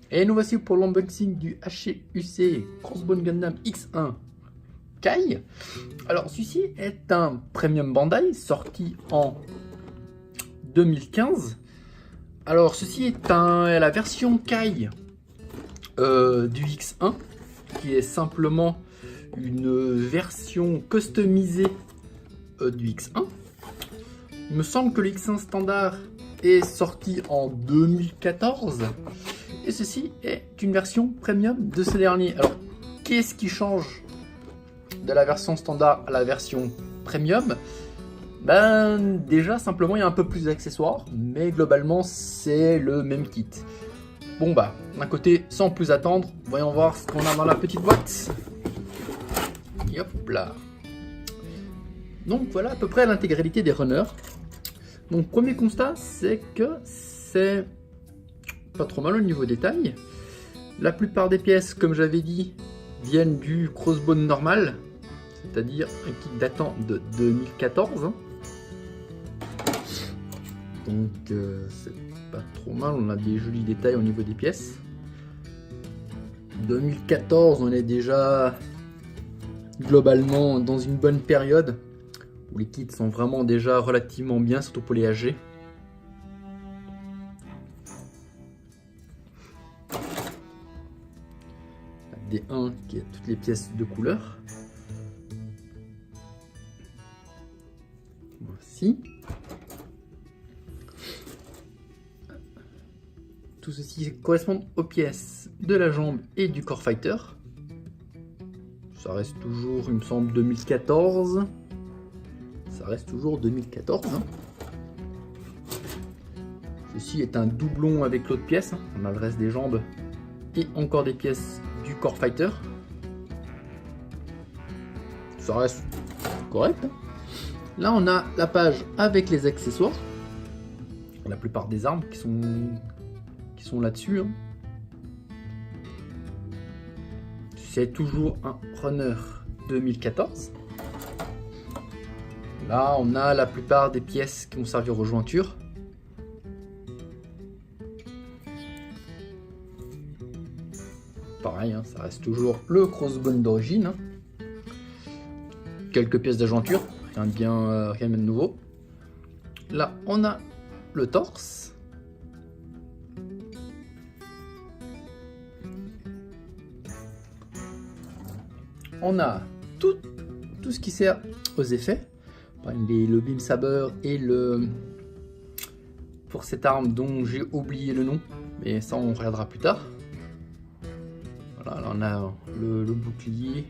Et nous voici pour l'unboxing du HCUC Crossbone Gundam X1 Kai. Alors celui-ci est un Premium Bandai sorti en 2015. Alors ceci est la version Kai du X1 qui est simplement une version customisée du X1. Il me semble que le X1 standard est sorti en 2014 et ceci est une version premium de ce dernier. Alors qu'est-ce qui change de la version standard à la version premium? Ben déjà simplement il y a un peu plus d'accessoires, mais globalement c'est le même kit. Bon bah d'un côté, sans plus attendre, voyons voir ce qu'on a dans la petite boîte. Et hop là. Donc voilà à peu près l'intégralité des runners. Donc premier constat, c'est que c'est pas trop mal au niveau détail. La plupart des pièces, comme j'avais dit, viennent du Crossbone normal, c'est-à-dire un kit datant de 2014. Donc c'est pas trop mal, on a des jolis détails au niveau des pièces. 2014, on est déjà globalement dans une bonne période où les kits sont vraiment déjà relativement bien, surtout pour les HG. D1 qui a toutes les pièces de couleur. Voici. Tout ceci correspond aux pièces de la jambe et du Core Fighter. Ça reste toujours, il me semble, 2014. Ça reste toujours 2014. Hein. Ceci est un doublon avec l'autre pièce. Hein. On a le reste des jambes et encore des pièces du Core Fighter. Ça reste correct. Hein. Là, on a la page avec les accessoires. La plupart des armes qui sont là-dessus. Hein. C'est toujours un runner 2014. Là, on a la plupart des pièces qui vont servir aux jointures. Pareil, hein, ça reste toujours le Crossbone d'origine. Hein. Quelques pièces de jointure, rien de nouveau. Là, on a le torse. On a tout ce qui sert aux effets. Le Beam Saber et pour cette arme dont j'ai oublié le nom, mais ça on regardera plus tard. Voilà, là on a le bouclier.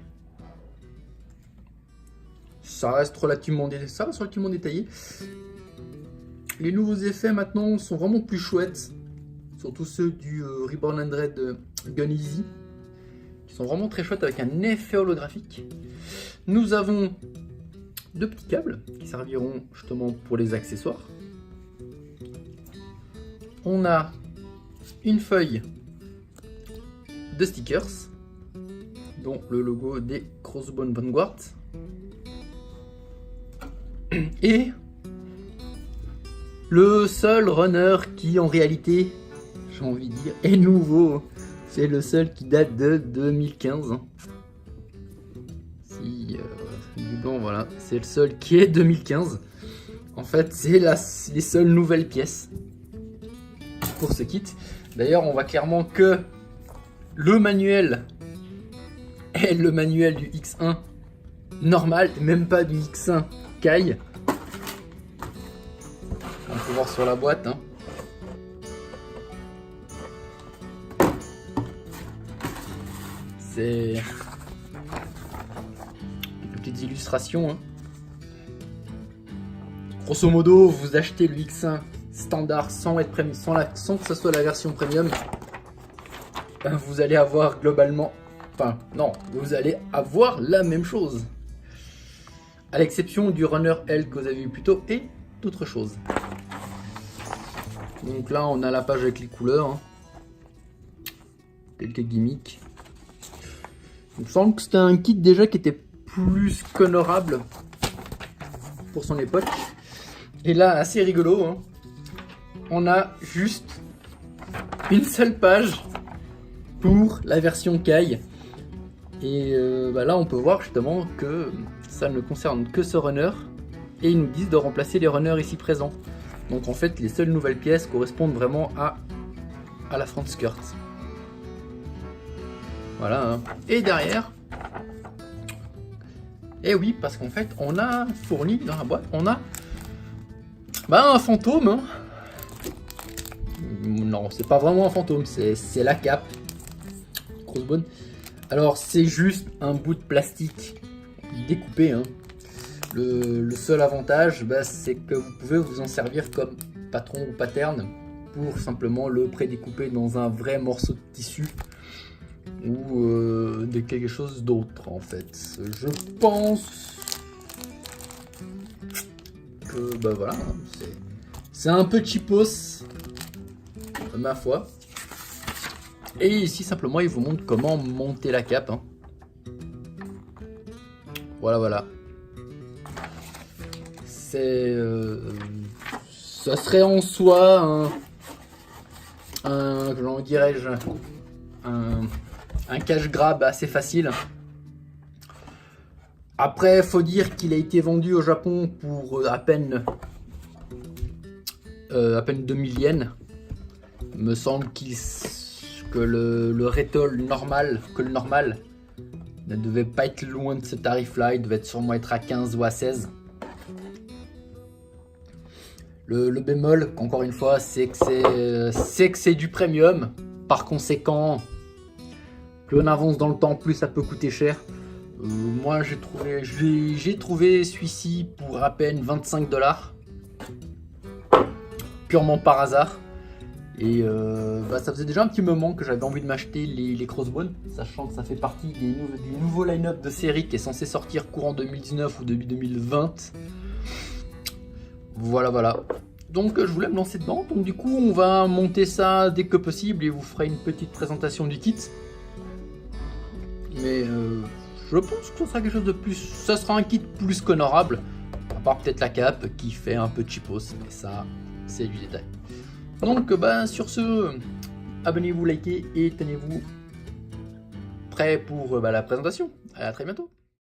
Ça reste relativement détaillé. Les nouveaux effets maintenant sont vraiment plus chouettes, surtout ceux du Reborn Red Gun Easy, qui sont vraiment très chouettes avec un effet holographique. Nous avons deux petits câbles qui serviront justement pour les accessoires. On a une feuille de stickers, dont le logo des Crossbone Vanguard. Et le seul runner qui en réalité, j'ai envie de dire, est nouveau. C'est le seul qui date de 2015. Bon voilà, c'est le seul qui est 2015. En fait, c'est les seules nouvelles pièces pour ce kit. D'ailleurs, on voit clairement que le manuel est le manuel du X1 normal, même pas du X1 Kai. On peut voir sur la boîte. Hein. C'est petites illustrations. Hein. Grosso modo, vous achetez le X1 standard sans que ce soit la version premium, vous allez avoir globalement, vous allez avoir la même chose, à l'exception du runner L que vous avez vu plus tôt et d'autres choses. Donc là, on a la page avec les couleurs, hein. Quelques gimmicks. Il me semble que c'était un kit déjà qui était plus qu'honorable pour son époque. Et là, assez rigolo, hein. On a juste une seule page pour la version Kai. Et là on peut voir justement que ça ne concerne que ce runner. Et ils nous disent de remplacer les runners ici présents. Donc en fait les seules nouvelles pièces correspondent vraiment à la front skirt. Voilà. Hein. Et derrière, et oui, parce qu'en fait on a fourni dans la boîte, on a un fantôme. Hein. Non, c'est pas vraiment un fantôme, c'est la cape. Crossbone. Alors c'est juste un bout de plastique découpé. Hein. Le seul avantage, c'est que vous pouvez vous en servir comme patron ou pattern pour simplement le prédécouper dans un vrai morceau de tissu ou de quelque chose d'autre en fait. Je pense que voilà, c'est un peu cheapos, ma foi. Et ici simplement il vous montre comment monter la cape. Hein. Voilà. Ça serait en soi comment dirais-je, un cash grab assez facile. Après, faut dire qu'il a été vendu au Japon pour à peine 2000 yens. Il me semble que le retail normal, ne devait pas être loin de ce tarif-là. Il devait sûrement être à 15 ou à 16. Le bémol, encore une fois, c'est que c'est du premium. Par conséquent, plus on avance dans le temps, plus ça peut coûter cher. Moi, j'ai trouvé celui-ci pour à peine 25 $. Purement par hasard. Et ça faisait déjà un petit moment que j'avais envie de m'acheter les Crossbones, sachant que ça fait partie du nouveau line-up de série qui est censé sortir courant 2019 ou début 2020. Voilà. Donc je voulais me lancer dedans. Donc du coup on va monter ça dès que possible et vous ferez une petite présentation du kit. Mais je pense que ça sera quelque chose de plus. Ça sera un kit plus qu'honorable. À part peut-être la cape qui fait un peu cheapos. Mais ça, c'est du détail. Donc sur ce, abonnez-vous, likez et tenez-vous prêts pour la présentation. À très bientôt.